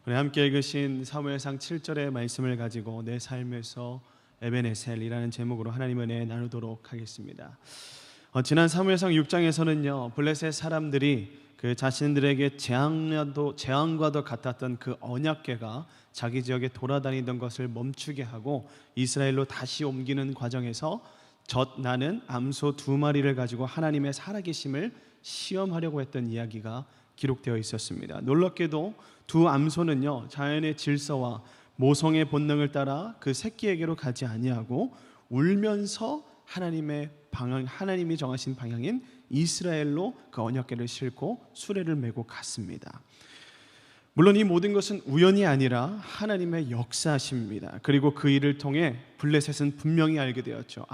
우리 함께 읽으신 사무엘상 7절의 말씀을 가지고 내 삶에서 에베네셀이라는 제목으로 하나님의 은혜 나누도록 하겠습니다. 지난 사무엘상 6장에서는요, 블레셋 사람들이 그 자신들에게 재앙과도 같았던 그 언약궤가 자기 지역에 돌아다니던 것을 멈추게 하고 이스라엘로 다시 옮기는 과정에서 나는 암소 2마리를 가지고 하나님의 살아계심을 시험하려고 했던 이야기가 기록되어 있었습니다. 놀랍게도 두 암소는요, 자연의 질서와 모성의 본능을 따라 그 새끼에게로 가지 아니하고 울면서 하나님이 정하신 방향인 이스라엘로 그 언약궤를 싣고 수레를 메고 갔습니다. 물론 이 모든 것은 우연이 아니라 하나님의 역사심입니다. 그리고 그 일을 통해 블레셋은 분명히 알게 되었죠.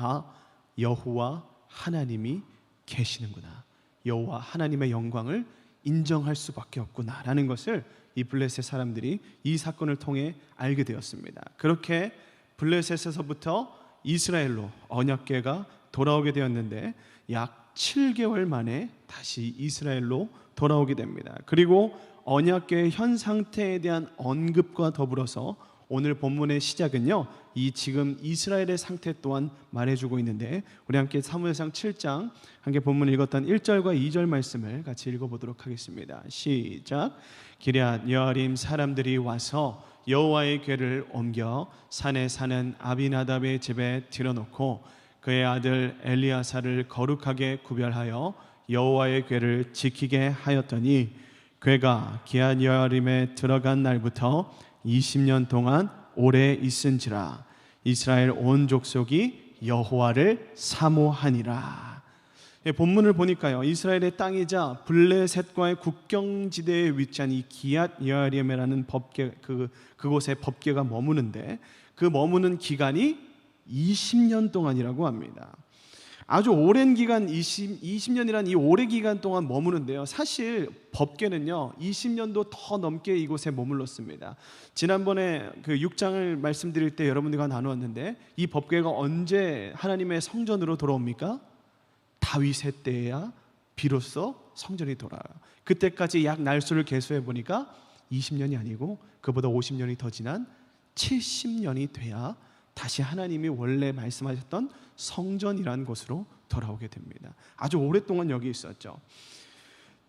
여호와 하나님이 계시는구나. 여호와 하나님의 영광을 인정할 수밖에 없구나라는 것을 이 블레셋 사람들이 이 사건을 통해 알게 되었습니다. 그렇게 블레셋에서부터 이스라엘로 언약궤가 돌아오게 되었는데 약 7개월 만에 다시 이스라엘로 돌아오게 됩니다. 그리고 언약궤의 현 상태에 대한 언급과 더불어서 오늘 본문의 시작은요, 이 지금 이스라엘의 상태 또한 말해주고 있는데, 우리 함께 사무엘상 7장 함께 본문 읽었던 1절과 2절 말씀을 같이 읽어보도록 하겠습니다. 시작. 기럇 여아림 사람들이 와서 여호와의 궤를 옮겨 산에 사는 아비나답의 집에 들여놓고 그의 아들 엘리야사를 거룩하게 구별하여 여호와의 궤를 지키게 하였더니 궤가 기럇 여아림에 들어간 날부터 20년 동안 오래 있은지라 이스라엘 온 족속이 여호와를 사모하니라. 본문을 보니까요, 이스라엘의 땅이자 블레셋과의 국경지대에 위치한 이 기럇 여아림이라는 그곳에 법궤가 머무는데 그 머무는 기간이 20년 동안이라고 합니다. 아주 오랜 기간, 20년이란 이 오랜 기간 동안 머무는데요, 사실 법궤는요 20년도 더 넘게 이곳에 머물렀습니다. 지난번에 그 6장을 말씀드릴 때 여러분들과 나누었는데, 이 법궤가 언제 하나님의 성전으로 돌아옵니까? 다윗의 때에야 비로소 성전이 돌아와요. 그때까지 약 날수를 계수해 보니까 20년이 아니고 그보다 50년이 더 지난 70년이 돼야 다시 하나님이 원래 말씀하셨던 성전이라는 곳으로 돌아오게 됩니다. 아주 오랫동안 여기 있었죠.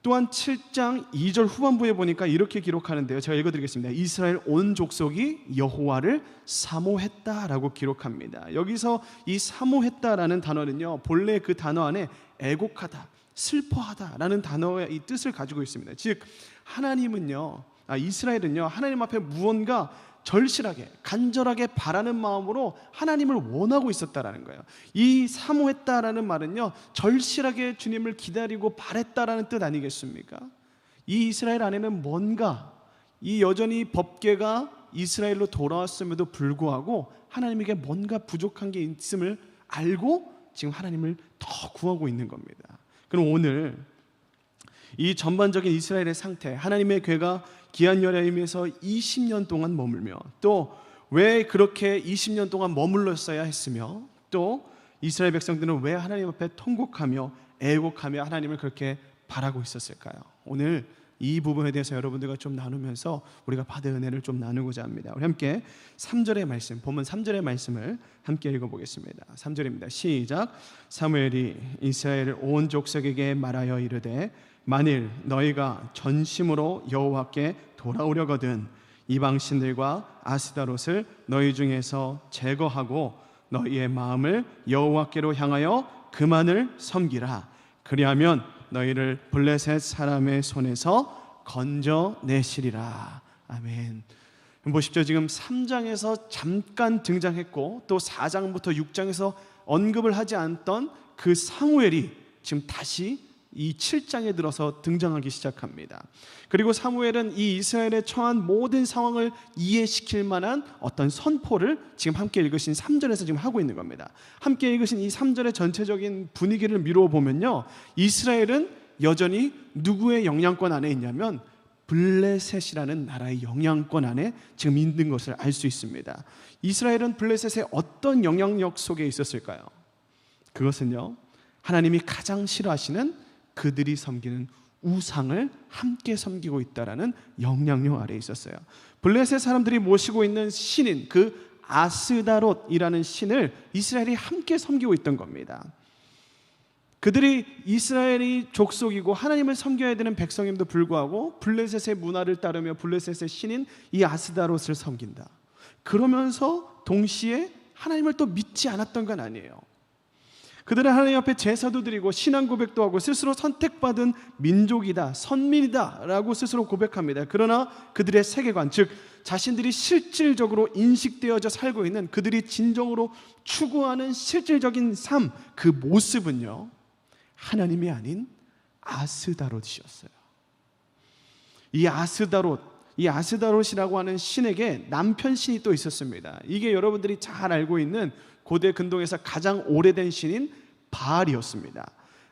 또한 7장 2절 후반부에 보니까 이렇게 기록하는데요, 제가 읽어드리겠습니다. 이스라엘 온 족속이 여호와를 사모했다라고 기록합니다. 여기서 이 사모했다라는 단어는요, 본래 그 단어 안에 애곡하다, 슬퍼하다라는 단어의 이 뜻을 가지고 있습니다. 즉 이스라엘은요 하나님 앞에 무언가 절실하게 간절하게 바라는 마음으로 하나님을 원하고 있었다라는 거예요. 이 사모했다라는 말은요, 절실하게 주님을 기다리고 바랬다라는 뜻 아니겠습니까? 이 이스라엘 안에는 뭔가, 이 여전히 법궤가 이스라엘로 돌아왔음에도 불구하고 하나님에게 뭔가 부족한 게 있음을 알고 지금 하나님을 더 구하고 있는 겁니다. 그럼 오늘 이 전반적인 이스라엘의 상태, 하나님의 궤가 기럇 여아림에서 20년 동안 머물며, 또 왜 그렇게 20년 동안 머물렀어야 했으며, 또 이스라엘 백성들은 왜 하나님 앞에 통곡하며 애곡하며 하나님을 그렇게 바라고 있었을까요? 오늘 이 부분에 대해서 여러분들과 좀 나누면서 우리가 받은 은혜를 좀 나누고자 합니다. 우리 함께 3절의 말씀, 본문 3절의 말씀을 함께 읽어보겠습니다. 3절입니다. 시작. 사무엘이 이스라엘 온 족속에게 말하여 이르되 만일 너희가 전심으로 여호와께 돌아오려거든 이방 신들과 아스다롯을 너희 중에서 제거하고 너희의 마음을 여호와께로 향하여 그만을 섬기라. 그리하면 너희를 블레셋 사람의 손에서 건져내시리라. 아멘. 보십시오. 지금 3장에서 잠깐 등장했고 또 4장부터 6장에서 언급을 하지 않던 그 사무엘이 지금 다시 이 7장에 들어서 등장하기 시작합니다. 그리고 사무엘은 이 이스라엘에 처한 모든 상황을 이해시킬 만한 어떤 선포를 지금 함께 읽으신 3절에서 지금 하고 있는 겁니다. 함께 읽으신 이 3절의 전체적인 분위기를 미루어 보면요, 이스라엘은 여전히 누구의 영향권 안에 있냐면 블레셋이라는 나라의 영향권 안에 지금 있는 것을 알 수 있습니다. 이스라엘은 블레셋의 어떤 영향력 속에 있었을까요? 그것은요, 하나님이 가장 싫어하시는 그들이 섬기는 우상을 함께 섬기고 있다라는 영향력 아래에 있었어요. 블레셋 사람들이 모시고 있는 신인 그 아스다롯이라는 신을 이스라엘이 함께 섬기고 있던 겁니다. 그들이 이스라엘이 족속이고 하나님을 섬겨야 되는 백성임에도 불구하고 블레셋의 문화를 따르며 블레셋의 신인 이 아스다롯을 섬긴다. 그러면서 동시에 하나님을 또 믿지 않았던 건 아니에요. 그들은 하나님 앞에 제사도 드리고 신앙 고백도 하고 스스로 선택받은 민족이다, 선민이다 라고 스스로 고백합니다. 그러나 그들의 세계관, 즉 자신들이 실질적으로 인식되어져 살고 있는 그들이 진정으로 추구하는 실질적인 삶, 그 모습은요, 하나님이 아닌 아스다롯이었어요. 이 아스다롯이라고 하는 신에게 남편 신이 또 있었습니다. 이게 여러분들이 잘 알고 있는 고대 근동에서 가장 오래된 신인 바알이었습니다.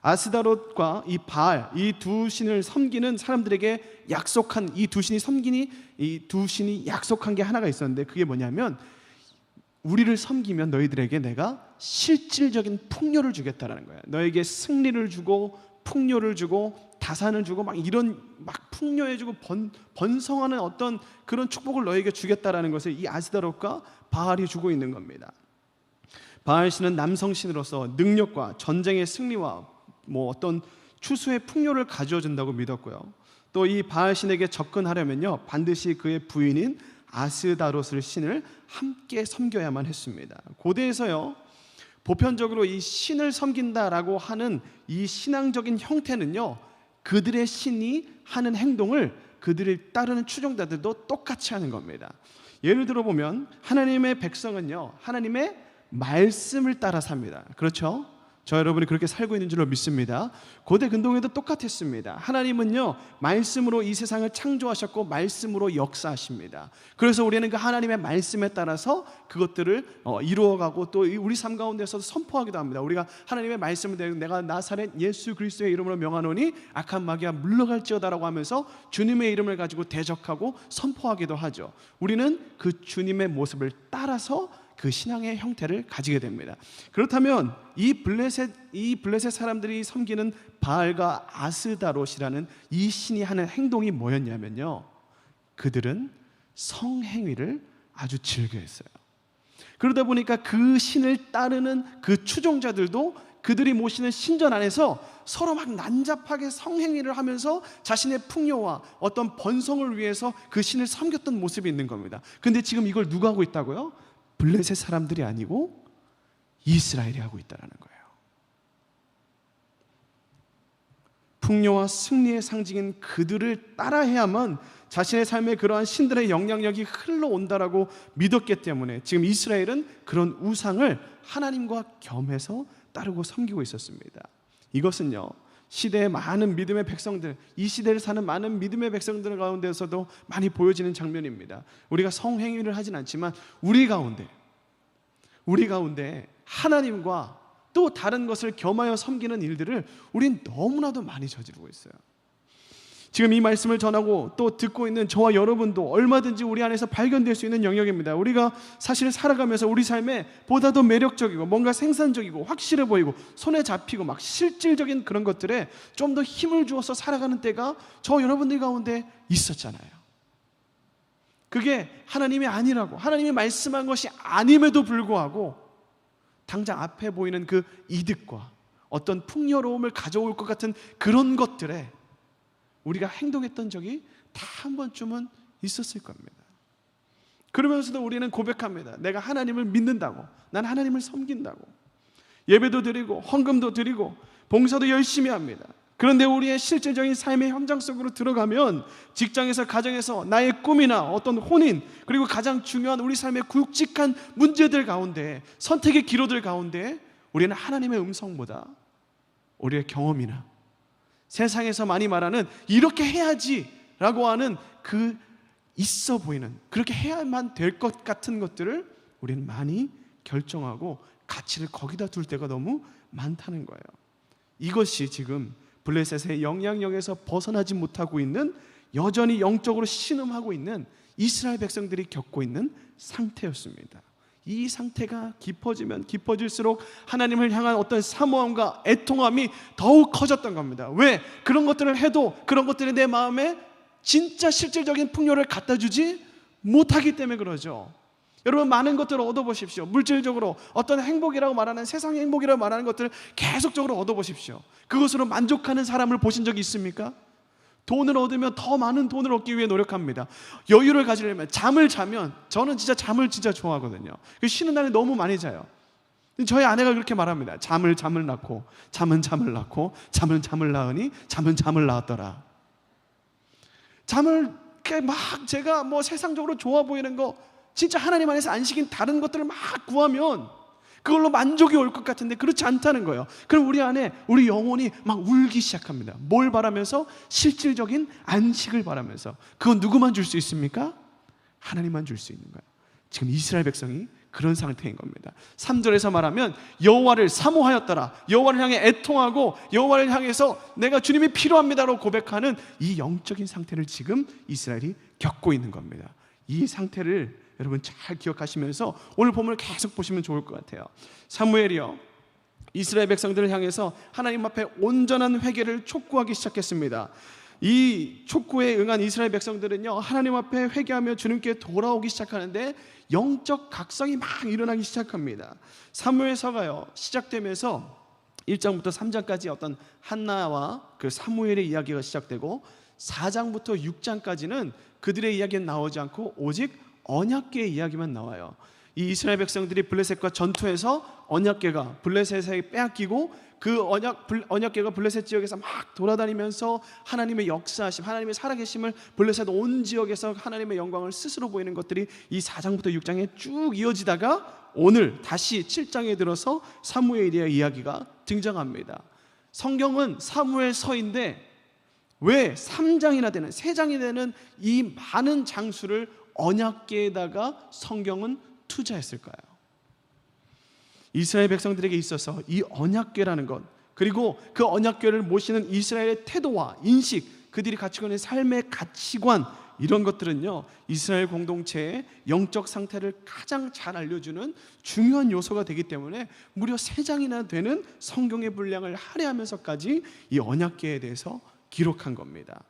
아스다롯과 이 바알, 이 두 신을 섬기는 사람들에게 약속한 이 두 신이 약속한 게 하나가 있었는데 그게 뭐냐면 우리를 섬기면 너희들에게 내가 실질적인 풍요를 주겠다라는 거예요. 너에게 승리를 주고 풍요를 주고 다산을 주고 막 이런 막 풍요해주고 번성하는 어떤 그런 축복을 너에게 주겠다라는 것을 이 아스다롯과 바알이 주고 있는 겁니다. 바알 신은 남성 신으로서 능력과 전쟁의 승리와 어떤 추수의 풍요를 가져다 준다고 믿었고요. 또 이 바알 신에게 접근하려면요 반드시 그의 부인인 아스다롯을 신을 함께 섬겨야만 했습니다. 고대에서요 보편적으로 이 신을 섬긴다라고 하는 이 신앙적인 형태는요 그들의 신이 하는 행동을 그들을 따르는 추종자들도 똑같이 하는 겁니다. 예를 들어 보면 하나님의 백성은요 하나님의 말씀을 따라 삽니다. 그렇죠? 저 여러분이 그렇게 살고 있는 줄로 믿습니다. 고대 근동에도 똑같았습니다. 하나님은요 말씀으로 이 세상을 창조하셨고 말씀으로 역사하십니다. 그래서 우리는 그 하나님의 말씀에 따라서 그것들을 이루어가고 또 우리 삶 가운데서 선포하기도 합니다. 우리가 하나님의 말씀을 내가 나사렛 예수 그리스도의 이름으로 명하노니 악한 마귀가 물러갈지어다라고 하면서 주님의 이름을 가지고 대적하고 선포하기도 하죠. 우리는 그 주님의 모습을 따라서 그 신앙의 형태를 가지게 됩니다. 그렇다면 이 블레셋 사람들이 섬기는 바알과 아스다롯이라는 이 신이 하는 행동이 뭐였냐면요 그들은 성행위를 아주 즐겨했어요. 그러다 보니까 그 신을 따르는 그 추종자들도 그들이 모시는 신전 안에서 서로 막 난잡하게 성행위를 하면서 자신의 풍요와 어떤 번성을 위해서 그 신을 섬겼던 모습이 있는 겁니다. 근데 지금 이걸 누가 하고 있다고요? 블레셋 사람들이 아니고 이스라엘이 하고 있다는 거예요. 풍요와 승리의 상징인 그들을 따라해야만 자신의 삶에 그러한 신들의 영향력이 흘러온다라고 믿었기 때문에 지금 이스라엘은 그런 우상을 하나님과 겸해서 따르고 섬기고 있었습니다. 이것은요 시대의 많은 믿음의 백성들, 이 시대를 사는 많은 믿음의 백성들 가운데서도 많이 보여지는 장면입니다. 우리가 성행위를 하진 않지만 우리 가운데 하나님과 또 다른 것을 겸하여 섬기는 일들을 우린 너무나도 많이 저지르고 있어요. 지금 이 말씀을 전하고 또 듣고 있는 저와 여러분도 얼마든지 우리 안에서 발견될 수 있는 영역입니다. 우리가 사실 살아가면서 우리 삶에 보다 더 매력적이고 뭔가 생산적이고 확실해 보이고 손에 잡히고 막 실질적인 그런 것들에 좀 더 힘을 주어서 살아가는 때가 저 여러분들 가운데 있었잖아요. 그게 하나님이 아니라고 하나님이 말씀한 것이 아님에도 불구하고 당장 앞에 보이는 그 이득과 어떤 풍요로움을 가져올 것 같은 그런 것들에 우리가 행동했던 적이 다 한 번쯤은 있었을 겁니다. 그러면서도 우리는 고백합니다. 내가 하나님을 믿는다고, 난 하나님을 섬긴다고, 예배도 드리고 헌금도 드리고 봉사도 열심히 합니다. 그런데 우리의 실질적인 삶의 현장 속으로 들어가면 직장에서 가정에서 나의 꿈이나 어떤 혼인 그리고 가장 중요한 우리 삶의 굵직한 문제들 가운데 선택의 기로들 가운데 우리는 하나님의 음성보다 우리의 경험이나 세상에서 많이 말하는 이렇게 해야지 라고 하는 그 있어 보이는 그렇게 해야만 될 것 같은 것들을 우리는 많이 결정하고 가치를 거기다 둘 때가 너무 많다는 거예요. 이것이 지금 블레셋의 영향력에서 벗어나지 못하고 있는 여전히 영적으로 신음하고 있는 이스라엘 백성들이 겪고 있는 상태였습니다. 이 상태가 깊어지면 깊어질수록 하나님을 향한 어떤 사모함과 애통함이 더욱 커졌던 겁니다. 왜? 그런 것들을 해도 그런 것들이 내 마음에 진짜 실질적인 풍요를 갖다 주지 못하기 때문에 그러죠. 여러분, 많은 것들을 얻어보십시오. 물질적으로 어떤 행복이라고 말하는, 세상의 행복이라고 말하는 것들을 계속적으로 얻어보십시오. 그것으로 만족하는 사람을 보신 적이 있습니까? 돈을 얻으면 더 많은 돈을 얻기 위해 노력합니다. 여유를 가지려면, 잠을 자면, 저는 진짜 잠을 진짜 좋아하거든요. 쉬는 날에 너무 많이 자요. 저희 아내가 그렇게 말합니다. 잠을 낳고, 잠은 잠을 낳고, 잠은 잠을 낳으니 잠은 잠을 낳았더라. 잠을 막 제가 뭐 세상적으로 좋아 보이는 거, 진짜 하나님 안에서 안식인 다른 것들을 막 구하면 그걸로 만족이 올 것 같은데 그렇지 않다는 거예요. 그럼 우리 안에 우리 영혼이 막 울기 시작합니다. 뭘 바라면서? 실질적인 안식을 바라면서. 그건 누구만 줄 수 있습니까? 하나님만 줄 수 있는 거예요. 지금 이스라엘 백성이 그런 상태인 겁니다. 3절에서 말하면 여호와를 사모하였더라. 여호와를 향해 애통하고 여호와를 향해서 내가 주님이 필요합니다라고 고백하는 이 영적인 상태를 지금 이스라엘이 겪고 있는 겁니다. 이 상태를 여러분 잘 기억하시면서 오늘 본문을 계속 보시면 좋을 것 같아요. 사무엘이요, 이스라엘 백성들을 향해서 하나님 앞에 온전한 회개를 촉구하기 시작했습니다. 이 촉구에 응한 이스라엘 백성들은요, 하나님 앞에 회개하며 주님께 돌아오기 시작하는데 영적 각성이 막 일어나기 시작합니다. 사무엘서가요 시작되면서 1장부터 3장까지 어떤 한나와 그 사무엘의 이야기가 시작되고 4장부터 6장까지는 그들의 이야기는 나오지 않고 오직 언약궤의 이야기만 나와요. 이 이스라엘 백성들이 블레셋과 전투해서 언약궤가 블레셋에 빼앗기고 그 언약궤가 블레셋 지역에서 막 돌아다니면서 하나님의 역사하심, 하나님의 살아계심을 블레셋 온 지역에서 하나님의 영광을 스스로 보이는 것들이 이 4장부터 6장에 쭉 이어지다가 오늘 다시 7장에 들어서 사무엘의 이야기가 등장합니다. 성경은 사무엘서인데 왜 3장이나 되는, 3장이 되는 이 많은 장수를 언약궤에다가 성경은 투자했을까요? 이스라엘 백성들에게 있어서 이 언약궤라는 것, 그리고 그 언약궤를 모시는 이스라엘의 태도와 인식, 그들이 가지고 있는 삶의 가치관, 이런 것들은요 이스라엘 공동체의 영적 상태를 가장 잘 알려주는 중요한 요소가 되기 때문에 무려 3장이나 되는 성경의 분량을 할애하면서까지 이 언약궤에 대해서 기록한 겁니다.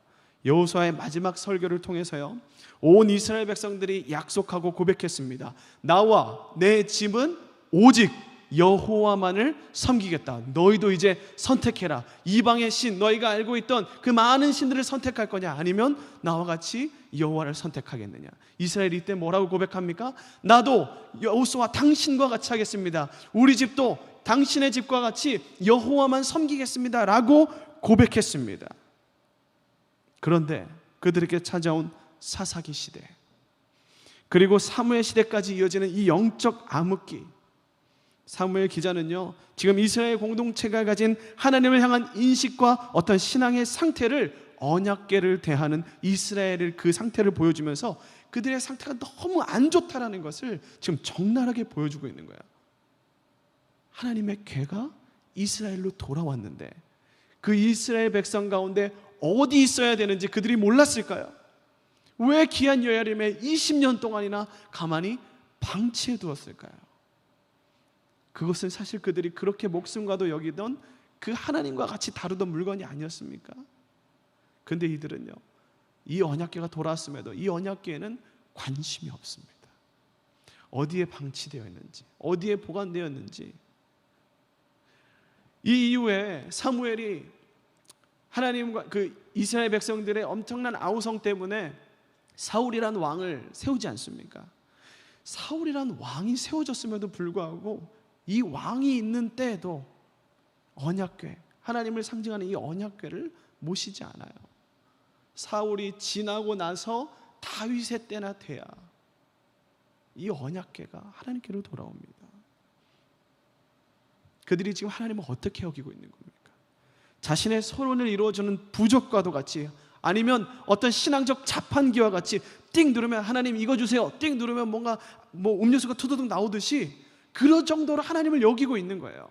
여호수아의 마지막 설교를 통해서요 온 이스라엘 백성들이 약속하고 고백했습니다. 나와 내 집은 오직 여호와만을 섬기겠다. 너희도 이제 선택해라. 이방의 신, 너희가 알고 있던 그 많은 신들을 선택할 거냐, 아니면 나와 같이 여호와를 선택하겠느냐. 이스라엘이 이때 뭐라고 고백합니까? 나도 여호수아 당신과 같이 하겠습니다. 우리 집도 당신의 집과 같이 여호와만 섬기겠습니다 라고 고백했습니다. 그런데 그들에게 찾아온 사사기 시대, 그리고 사무엘 시대까지 이어지는 이 영적 암흑기, 사무엘 기자는요 지금 이스라엘 공동체가 가진 하나님을 향한 인식과 어떤 신앙의 상태를, 언약궤를 대하는 이스라엘을 그 상태를 보여주면서 그들의 상태가 너무 안 좋다라는 것을 지금 적나라하게 보여주고 있는 거예요. 하나님의 궤가 이스라엘로 돌아왔는데 그 이스라엘 백성 가운데 어디 있어야 되는지 그들이 몰랐을까요? 왜 귀한 여야림에 20년 동안이나 가만히 방치해 두었을까요? 그것은 사실 그들이 그렇게 목숨과도 여기던 그 하나님과 같이 다루던 물건이 아니었습니까? 그런데 이들은요 이 언약궤가 돌아왔음에도 이 언약궤에는 관심이 없습니다. 어디에 방치되어 있는지, 어디에 보관되어 있는지. 이 이후에 사무엘이 하나님과 그 이스라엘 백성들의 엄청난 아우성 때문에 사울이란 왕을 세우지 않습니까? 사울이란 왕이 세워졌음에도 불구하고 이 왕이 있는 때에도 언약궤, 하나님을 상징하는 이 언약궤를 모시지 않아요. 사울이 지나고 나서 다윗의 때나 돼야 이 언약궤가 하나님께로 돌아옵니다. 그들이 지금 하나님을 어떻게 여기고 있는 겁니까? 자신의 소원을 이루어주는 부족과도 같이, 아니면 어떤 신앙적 자판기와 같이 띵 누르면 하나님 이거 주세요, 띵 누르면 뭔가 음료수가 투두둑 나오듯이 그런 정도로 하나님을 여기고 있는 거예요.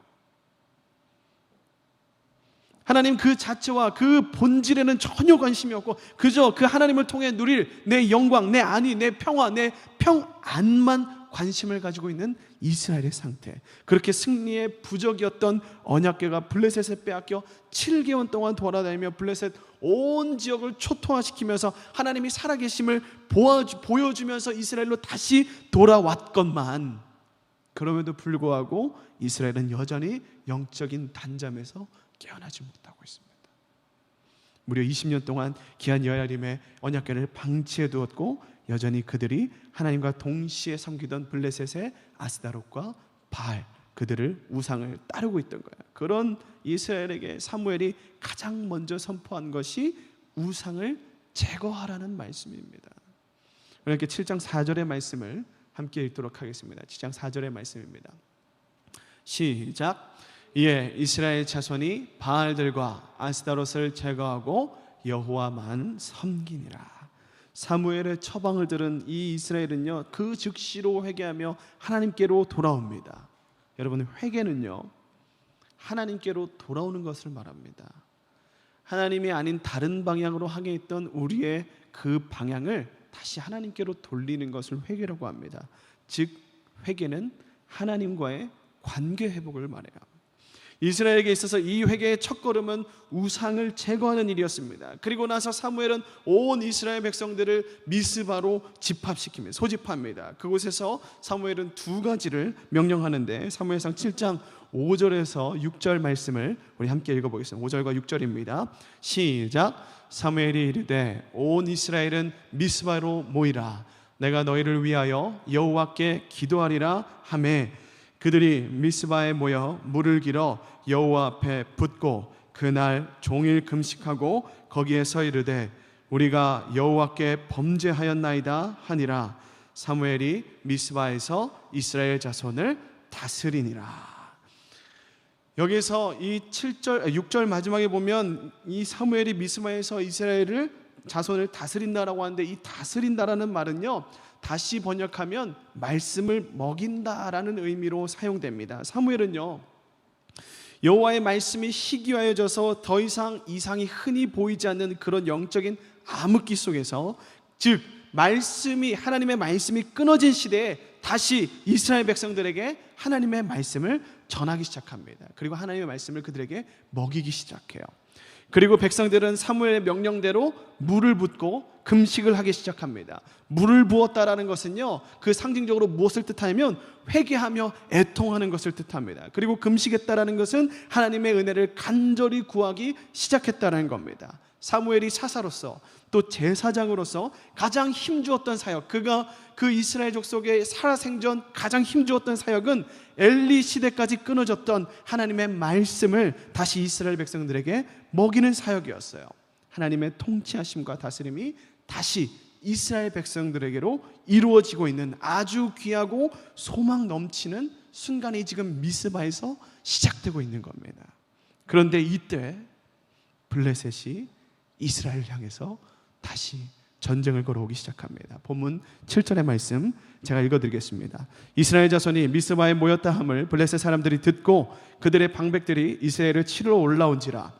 하나님 그 자체와 그 본질에는 전혀 관심이 없고 그저 그 하나님을 통해 누릴 내 영광, 내 안위, 내 평화, 내 평안만 관심을 가지고 있는 이스라엘의 상태, 그렇게 승리의 부적이었던 언약궤가 블레셋에 빼앗겨 7개월 동안 돌아다니며 블레셋 온 지역을 초토화시키면서 하나님이 살아계심을 보여주면서 이스라엘로 다시 돌아왔건만, 그럼에도 불구하고 이스라엘은 여전히 영적인 단잠에서 깨어나지 못하고 있습니다. 무려 20년 동안 귀한 여호야림의 언약궤를 방치해 두었고 여전히 그들이 하나님과 동시에 섬기던 블레셋의 아스다롯과 바알, 그들을 우상을 따르고 있던 거예요. 그런 이스라엘에게 사무엘이 가장 먼저 선포한 것이 우상을 제거하라는 말씀입니다. 그러니까 7장 4절의 말씀을 함께 읽도록 하겠습니다. 7장 4절의 말씀입니다. 시작. 이에 이스라엘 자손이 바알들과 아스다롯을 제거하고 여호와만 섬기니라. 사무엘의 처방을 들은 이 이스라엘은요, 그 즉시로 회개하며 하나님께로 돌아옵니다. 여러분, 회개는요 하나님께로 돌아오는 것을 말합니다. 하나님이 아닌 다른 방향으로 하게 했던 우리의 그 방향을 다시 하나님께로 돌리는 것을 회개라고 합니다. 즉 회개는 하나님과의 관계 회복을 말해요. 이스라엘에게 있어서 이 회개의 첫걸음은 우상을 제거하는 일이었습니다. 그리고 나서 사무엘은 온 이스라엘 백성들을 미스바로 집합시킵니다. 소집합니다. 그곳에서 사무엘은 두 가지를 명령하는데, 사무엘상 7장 5절에서 6절 말씀을 우리 함께 읽어보겠습니다. 5절과 6절입니다. 시작. 사무엘이 이르되 온 이스라엘은 미스바로 모이라. 내가 너희를 위하여 여호와께 기도하리라 하매 그들이 미스바에 모여 물을 길어 여호와 앞에 붓고 그날 종일 금식하고 거기에서 이르되 우리가 여호와께 범죄하였나이다 하니라. 사무엘이 미스바에서 이스라엘 자손을 다스리니라. 여기서 이 6절 마지막에 보면 이 사무엘이 미스바에서 이스라엘을 자손을 다스린다라고 하는데, 이 다스린다라는 말은요 다시 번역하면 말씀을 먹인다라는 의미로 사용됩니다. 사무엘은요 여호와의 말씀이 희귀하여져서 더 이상 이상이 흔히 보이지 않는 그런 영적인 암흑기 속에서, 즉 하나님의 말씀이 끊어진 시대에 다시 이스라엘 백성들에게 하나님의 말씀을 전하기 시작합니다. 그리고 하나님의 말씀을 그들에게 먹이기 시작해요. 그리고 백성들은 사무엘의 명령대로 물을 붓고 금식을 하기 시작합니다. 물을 부었다라는 것은요, 그 상징적으로 무엇을 뜻하냐면 회개하며 애통하는 것을 뜻합니다. 그리고 금식했다라는 것은 하나님의 은혜를 간절히 구하기 시작했다는 겁니다. 사무엘이 사사로서 또 제사장으로서 가장 힘주었던 사역, 그가 그 이스라엘 족속의 살아생전 가장 힘주었던 사역은 엘리 시대까지 끊어졌던 하나님의 말씀을 다시 이스라엘 백성들에게 먹이는 사역이었어요. 하나님의 통치하심과 다스림이 다시 이스라엘 백성들에게로 이루어지고 있는 아주 귀하고 소망 넘치는 순간이 지금 미스바에서 시작되고 있는 겁니다. 그런데 이때 블레셋이 이스라엘을 향해서 다시 전쟁을 걸어오기 시작합니다. 본문 7절의 말씀 제가 읽어드리겠습니다. 이스라엘 자손이 미스바에 모였다 함을 블레셋 사람들이 듣고 그들의 방백들이 이스라엘을 치러 올라온지라.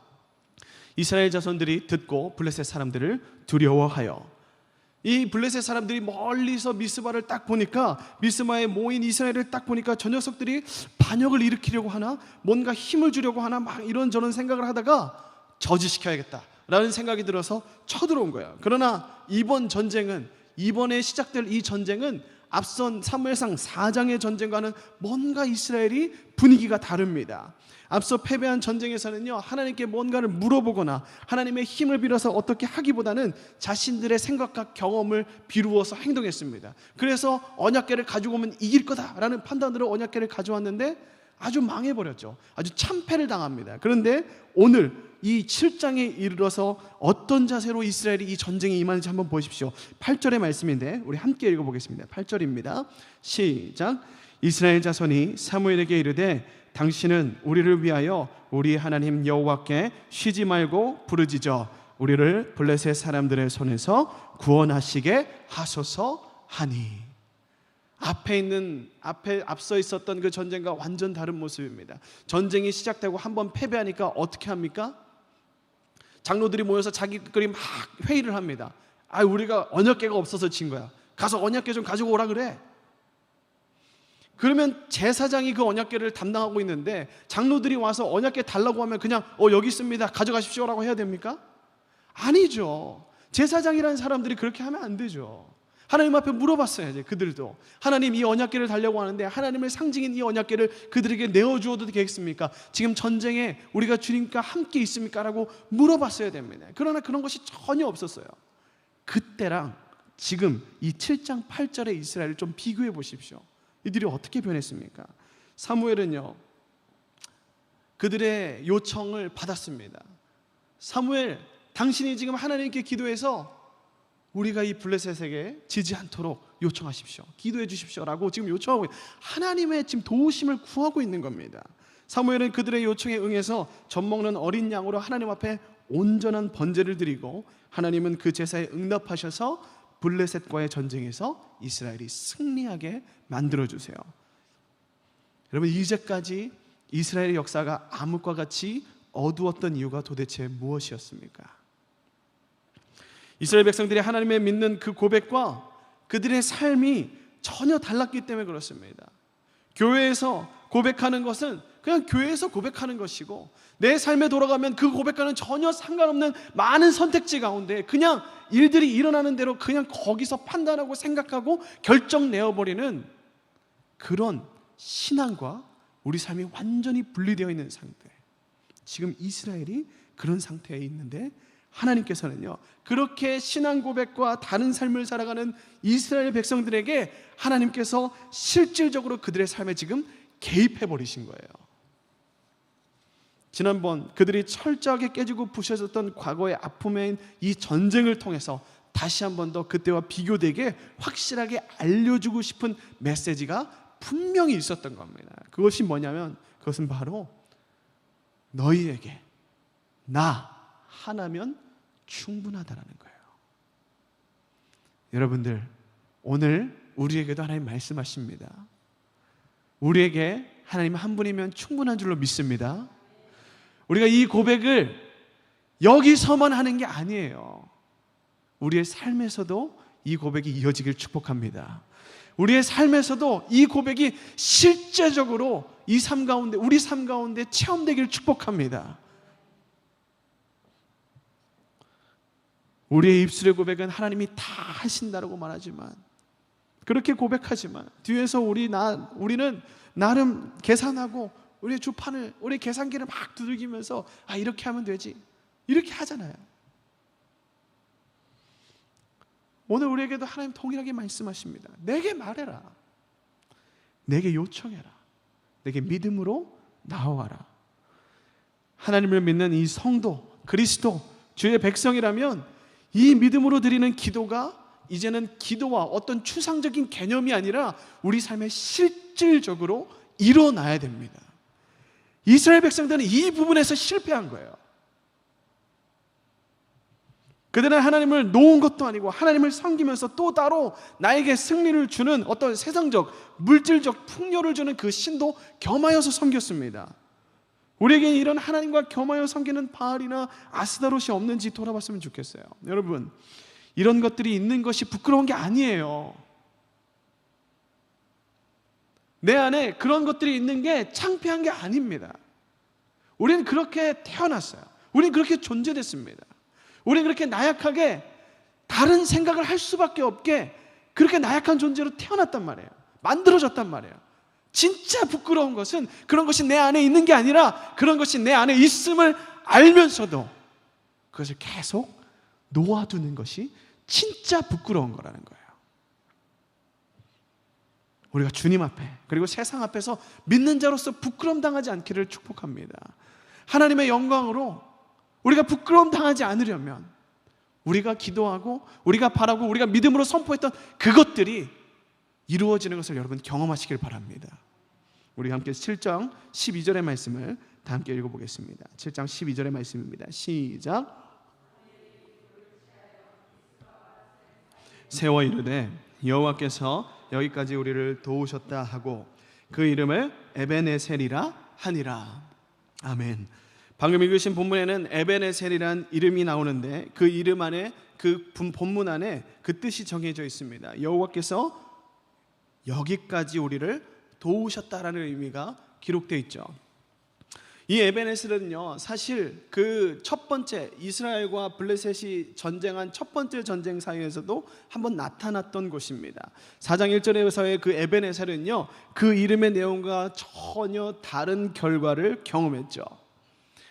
이스라엘 자손들이 듣고 블레셋 사람들을 두려워하여, 이 블레셋 사람들이 멀리서 미스바를 딱 보니까, 미스바에 모인 이스라엘을 딱 보니까 저 녀석들이 반역을 일으키려고 하나, 뭔가 힘을 주려고 하나, 막 이런저런 생각을 하다가 저지시켜야겠다 라는 생각이 들어서 쳐들어온 거예요. 그러나 이번에 시작될 이 전쟁은 앞선 사무엘상 4장의 전쟁과는 뭔가 이스라엘이 분위기가 다릅니다. 앞서 패배한 전쟁에서는요, 하나님께 뭔가를 물어보거나 하나님의 힘을 빌어서 어떻게 하기보다는 자신들의 생각과 경험을 비루어서 행동했습니다. 그래서 언약궤를 가지고 오면 이길 거다라는 판단으로 언약궤를 가져왔는데 아주 망해버렸죠. 아주 참패를 당합니다. 그런데 오늘 이 7장에 이르러서 어떤 자세로 이스라엘이 이 전쟁에 임하는지 한번 보십시오. 8절의 말씀인데 우리 함께 읽어보겠습니다. 8절입니다. 시작. 이스라엘 자손이 사무엘에게 이르되 당신은 우리를 위하여 우리 하나님 여호와께 쉬지 말고 부르짖어 우리를 블레셋 사람들의 손에서 구원하시게 하소서 하니. 앞서 있었던 그 전쟁과 완전 다른 모습입니다. 전쟁이 시작되고 한번 패배하니까 어떻게 합니까? 장로들이 모여서 자기들이 막 회의를 합니다. 우리가 언약궤가 없어서 진 거야. 가서 언약궤 좀 가지고 오라 그래. 그러면 제사장이 그 언약궤를 담당하고 있는데 장로들이 와서 언약궤 달라고 하면 그냥 여기 있습니다, 가져가십시오라고 해야 됩니까? 아니죠. 제사장이라는 사람들이 그렇게 하면 안 되죠. 하나님 앞에 물어봤어야지. 그들도 하나님, 이 언약궤를 달라고 하는데 하나님의 상징인 이 언약궤를 그들에게 내어주어도 되겠습니까? 지금 전쟁에 우리가 주님과 함께 있습니까? 라고 물어봤어야 됩니다. 그러나 그런 것이 전혀 없었어요. 그때랑 지금 이 7장 8절의 이스라엘을 좀 비교해 보십시오. 이들이 어떻게 변했습니까? 사무엘은요, 그들의 요청을 받았습니다. 사무엘, 당신이 지금 하나님께 기도해서 우리가 이 블레셋에게 지지 않도록 요청하십시오, 기도해 주십시오라고 지금 요청하고 하나님의 지금 도우심을 구하고 있는 겁니다. 사무엘은 그들의 요청에 응해서 젖먹는 어린 양으로 하나님 앞에 온전한 번제를 드리고 하나님은 그 제사에 응답하셔서 블레셋과의 전쟁에서 이스라엘이 승리하게 만들어주세요. 여러분, 이제까지 이스라엘의 역사가 암흑과 같이 어두웠던 이유가 도대체 무엇이었습니까? 이스라엘 백성들이 하나님을 믿는 그 고백과 그들의 삶이 전혀 달랐기 때문에 그렇습니다. 교회에서 고백하는 것은 그냥 교회에서 고백하는 것이고, 내 삶에 돌아가면 그 고백과는 전혀 상관없는 많은 선택지 가운데 그냥 일들이 일어나는 대로 그냥 거기서 판단하고 생각하고 결정 내어버리는 그런 신앙과 우리 삶이 완전히 분리되어 있는 상태. 지금 이스라엘이 그런 상태에 있는데 하나님께서는요, 그렇게 신앙 고백과 다른 삶을 살아가는 이스라엘 백성들에게 하나님께서 실질적으로 그들의 삶에 지금 개입해 버리신 거예요. 지난번 그들이 철저하게 깨지고 부셔졌던 과거의 아픔의 이 전쟁을 통해서 다시 한 번 더 그때와 비교되게 확실하게 알려주고 싶은 메시지가 분명히 있었던 겁니다. 그것이 뭐냐면, 그것은 바로 너희에게 나 하나면 충분하다라는 거예요. 여러분들, 오늘 우리에게도 하나님 말씀하십니다. 우리에게 하나님 한 분이면 충분한 줄로 믿습니다. 우리가 이 고백을 여기서만 하는 게 아니에요. 우리의 삶에서도 이 고백이 이어지길 축복합니다. 우리의 삶에서도 이 고백이 실제적으로 이 삶 가운데, 우리 삶 가운데 체험되길 축복합니다. 우리의 입술의 고백은 하나님이 다 하신다라고 말하지만, 그렇게 고백하지만 뒤에서 우리는 나름 계산하고 우리의 주판을, 우리의 계산기를 막 두들기면서 이렇게 하면 되지, 이렇게 하잖아요. 오늘 우리에게도 하나님 동일하게 말씀하십니다. 내게 말해라, 내게 요청해라, 내게 믿음으로 나와라. 하나님을 믿는 이 성도, 그리스도, 주의 백성이라면 이 믿음으로 드리는 기도가 이제는 기도와 어떤 추상적인 개념이 아니라 우리 삶에 실질적으로 일어나야 됩니다. 이스라엘 백성들은 이 부분에서 실패한 거예요. 그들은 하나님을 놓은 것도 아니고 하나님을 섬기면서 또 따로 나에게 승리를 주는 어떤 세상적, 물질적 풍요를 주는 그 신도 겸하여서 섬겼습니다. 우리에게 이런 하나님과 겸하여 섬기는 바알이나 아스다롯이 없는지 돌아봤으면 좋겠어요. 여러분, 이런 것들이 있는 것이 부끄러운 게 아니에요. 내 안에 그런 것들이 있는 게 창피한 게 아닙니다. 우리는 그렇게 태어났어요. 우리는 그렇게 존재됐습니다. 우리는 그렇게 나약하게 다른 생각을 할 수밖에 없게 그렇게 나약한 존재로 태어났단 말이에요. 만들어졌단 말이에요. 진짜 부끄러운 것은 그런 것이 내 안에 있는 게 아니라 그런 것이 내 안에 있음을 알면서도 그것을 계속 놓아두는 것이 진짜 부끄러운 거라는 거예요. 우리가 주님 앞에, 그리고 세상 앞에서 믿는 자로서 부끄러움 당하지 않기를 축복합니다. 하나님의 영광으로 우리가 부끄러움 당하지 않으려면 우리가 기도하고 우리가 바라고 우리가 믿음으로 선포했던 그것들이 이루어지는 것을 여러분 경험하시길 바랍니다. 우리 함께 7장 12절의 말씀을 다 함께 읽어보겠습니다. 7장 12절의 말씀입니다. 시작. 세워 이르되 여호와께서 여기까지 우리를 도우셨다 하고 그 이름을 에베네셀이라 하니라. 아멘. 방금 읽으신 본문에는 에베네셀이란 이름이 나오는데 그 이름 안에, 그 본문 안에 그 뜻이 정해져 있습니다. 여호와께서 여기까지 우리를 도우셨다라는 의미가 기록되어 있죠. 이 에벤에셀은요, 사실 그 첫 번째 이스라엘과 블레셋이 전쟁한 첫 번째 전쟁 사이에서도 한번 나타났던 곳입니다. 4장 1절에서의 그 에벤에셀은요, 그 이름의 내용과 전혀 다른 결과를 경험했죠.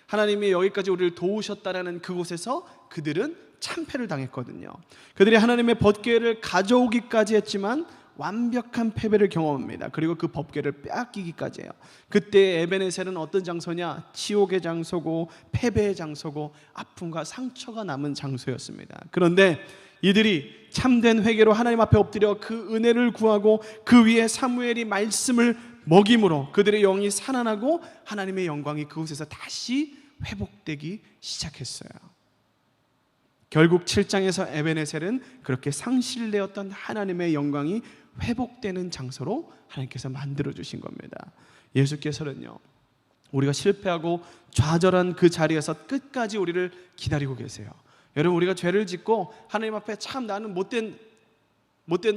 하나님이 여기까지 우리를 도우셨다라는 그곳에서 그들은 참패를 당했거든요. 그들이 하나님의 법궤를 가져오기까지 했지만 완벽한 패배를 경험합니다. 그리고 그 법궤를 빼앗기기까지 해요. 그때 에벤에셀은 어떤 장소냐? 지옥의 장소고 패배의 장소고 아픔과 상처가 남은 장소였습니다. 그런데 이들이 참된 회개로 하나님 앞에 엎드려 그 은혜를 구하고 그 위에 사무엘이 말씀을 먹임으로 그들의 영이 살아나고 하나님의 영광이 그곳에서 다시 회복되기 시작했어요. 결국 7장에서 에벤에셀은 그렇게 상실되었던 하나님의 영광이 회복되는 장소로 하나님께서 만들어주신 겁니다. 예수께서는요, 우리가 실패하고 좌절한 그 자리에서 끝까지 우리를 기다리고 계세요. 여러분, 우리가 죄를 짓고 하나님 앞에 참 나는 못된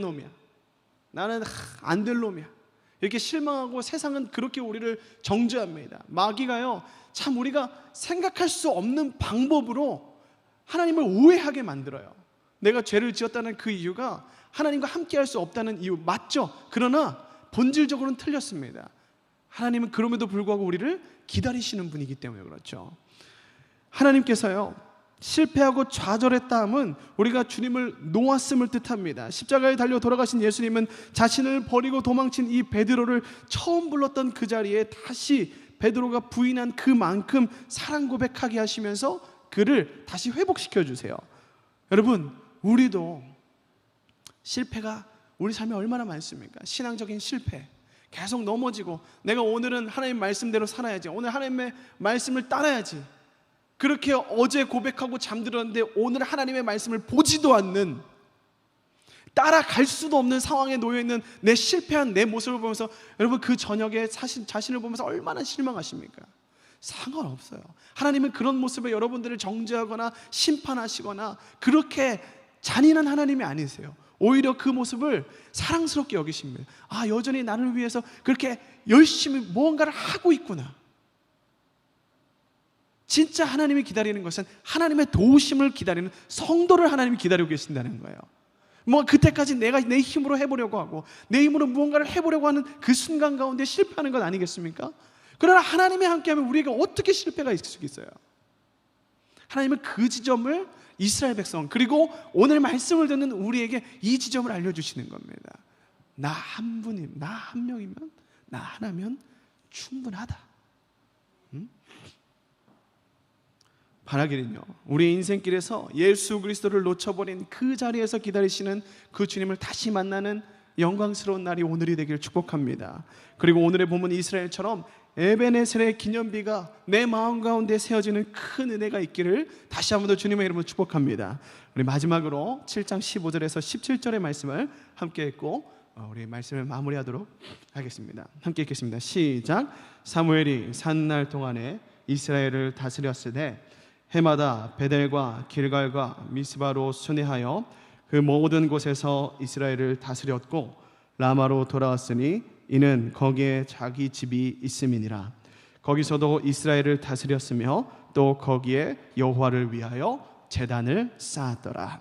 놈이야, 나는 안 될 놈이야, 이렇게 실망하고 세상은 그렇게 우리를 정죄합니다. 마귀가요, 참 우리가 생각할 수 없는 방법으로 하나님을 오해하게 만들어요. 내가 죄를 지었다는 그 이유가 하나님과 함께 할 수 없다는 이유 맞죠? 그러나 본질적으로는 틀렸습니다. 하나님은 그럼에도 불구하고 우리를 기다리시는 분이기 때문에 그렇죠. 하나님께서요, 실패하고 좌절했다 함은 우리가 주님을 놓았음을 뜻합니다. 십자가에 달려 돌아가신 예수님은 자신을 버리고 도망친 이 베드로를 처음 불렀던 그 자리에 다시 베드로가 부인한 그만큼 사랑 고백하게 하시면서 그를 다시 회복시켜 주세요. 여러분, 우리도 실패가 우리 삶에 얼마나 많습니까? 신앙적인 실패, 계속 넘어지고 내가 오늘은 하나님 말씀대로 살아야지, 오늘 하나님의 말씀을 따라야지, 그렇게 어제 고백하고 잠들었는데 오늘 하나님의 말씀을 보지도 않는, 따라갈 수도 없는 상황에 놓여있는 내 실패한 내 모습을 보면서 여러분 그 저녁에 자신을 보면서 얼마나 실망하십니까? 상관없어요. 하나님은 그런 모습에 여러분들을 정죄하거나 심판하시거나 그렇게 잔인한 하나님이 아니세요. 오히려 그 모습을 사랑스럽게 여기십니다. 아, 여전히 나를 위해서 그렇게 열심히 무언가를 하고 있구나. 진짜 하나님이 기다리는 것은 하나님의 도우심을 기다리는 성도를 하나님이 기다리고 계신다는 거예요. 뭐 그때까지 내가 내 힘으로 해보려고 하고 내 힘으로 무언가를 해보려고 하는 그 순간 가운데 실패하는 것 아니겠습니까? 그러나 하나님이 함께하면 우리가 어떻게 실패가 있을 수 있어요? 하나님은 그 지점을 이스라엘 백성 그리고 오늘 말씀을 듣는 우리에게 이 지점을 알려주시는 겁니다. 나 한 분이면, 나 한 명이면, 나 하나면 충분하다. 바라기는요, 우리 인생길에서 예수 그리스도를 놓쳐버린 그 자리에서 기다리시는 그 주님을 다시 만나는 영광스러운 날이 오늘이 되길 축복합니다. 그리고 오늘의 본문 이스라엘처럼 에벤에셀의 기념비가 내 마음 가운데 세워지는 큰 은혜가 있기를 다시 한 번 더 주님의 이름으로 축복합니다. 우리 마지막으로 7장 15절에서 17절의 말씀을 함께 읽고 우리 말씀을 마무리하도록 하겠습니다. 함께 읽겠습니다. 시작. 사무엘이 산날 동안에 이스라엘을 다스렸으되 해마다 베델과 길갈과 미스바로 순회하여 그 모든 곳에서 이스라엘을 다스렸고 라마로 돌아왔으니 이는 거기에 자기 집이 있음이니라. 거기서도 이스라엘을 다스렸으며 또 거기에 여호와를 위하여 제단을 쌓았더라.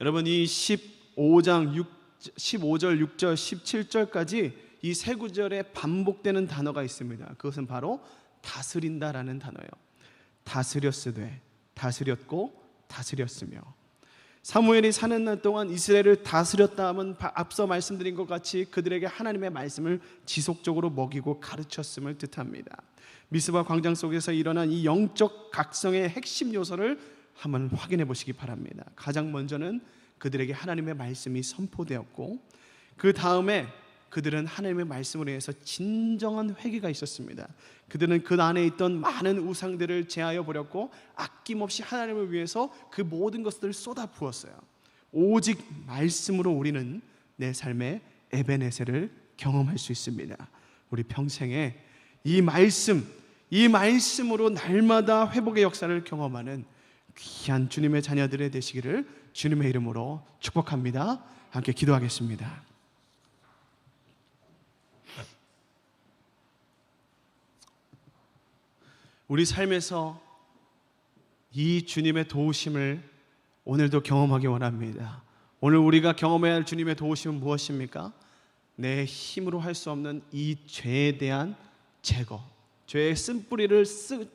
여러분, 이 15절 6절 17절까지 이 세 구절에 반복되는 단어가 있습니다. 그것은 바로 다스린다라는 단어예요. 다스렸으되, 다스렸고 다스렸으며. 사무엘이 사는 날 동안 이스라엘을 다스렸다 하면 앞서 말씀드린 것 같이 그들에게 하나님의 말씀을 지속적으로 먹이고 가르쳤음을 뜻합니다. 미스바 광장 속에서 일어난 이 영적 각성의 핵심 요소를 한번 확인해 보시기 바랍니다. 가장 먼저는 그들에게 하나님의 말씀이 선포되었고 그 다음에 그들은 하나님의 말씀으로 인해서 진정한 회개가 있었습니다. 그들은 그 안에 있던 많은 우상들을 제하여 버렸고 아낌없이 하나님을 위해서 그 모든 것들을 쏟아 부었어요. 오직 말씀으로 우리는 내 삶의 에벤에셀을 경험할 수 있습니다. 우리 평생에 이 말씀으로 날마다 회복의 역사를 경험하는 귀한 주님의 자녀들의 되시기를 주님의 이름으로 축복합니다. 함께 기도하겠습니다. 우리 삶에서 이 주님의 도우심을 오늘도 경험하기 원합니다. 오늘 우리가 경험해야 할 주님의 도우심은 무엇입니까? 내 힘으로 할 수 없는 이 죄에 대한 제거, 죄의 쓴뿌리를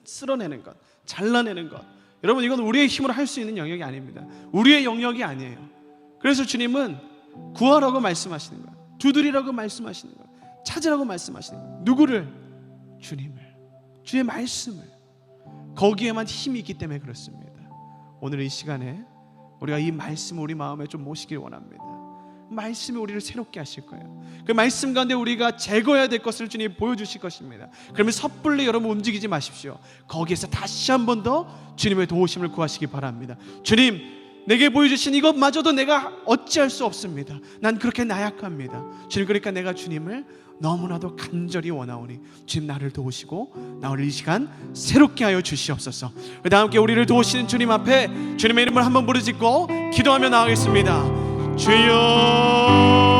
쓸어내는 것, 잘라내는 것. 여러분, 이건 우리의 힘으로 할 수 있는 영역이 아닙니다. 우리의 영역이 아니에요. 그래서 주님은 구하라고 말씀하시는 거예요. 두드리라고 말씀하시는 거예요. 찾으라고 말씀하시는 거예요. 누구를? 주님을, 주의 말씀을. 거기에만 힘이 있기 때문에 그렇습니다. 오늘 이 시간에 우리가 이 말씀을 우리 마음에 좀 모시길 원합니다. 말씀이 우리를 새롭게 하실 거예요. 그 말씀 가운데 우리가 제거해야 될 것을 주님 보여주실 것입니다. 그러면 섣불리 여러분 움직이지 마십시오. 거기에서 다시 한 번 더 주님의 도우심을 구하시기 바랍니다. 주님, 내게 보여주신 이것마저도 내가 어찌할 수 없습니다. 난 그렇게 나약합니다. 주님, 그러니까 내가 주님을 너무나도 간절히 원하오니 주님 나를 도우시고 나를 이 시간 새롭게 하여 주시옵소서. 그 다음 함께 우리를 도우시는 주님 앞에 주님의 이름을 한번 부르짖고 기도하며 나가겠습니다. 주여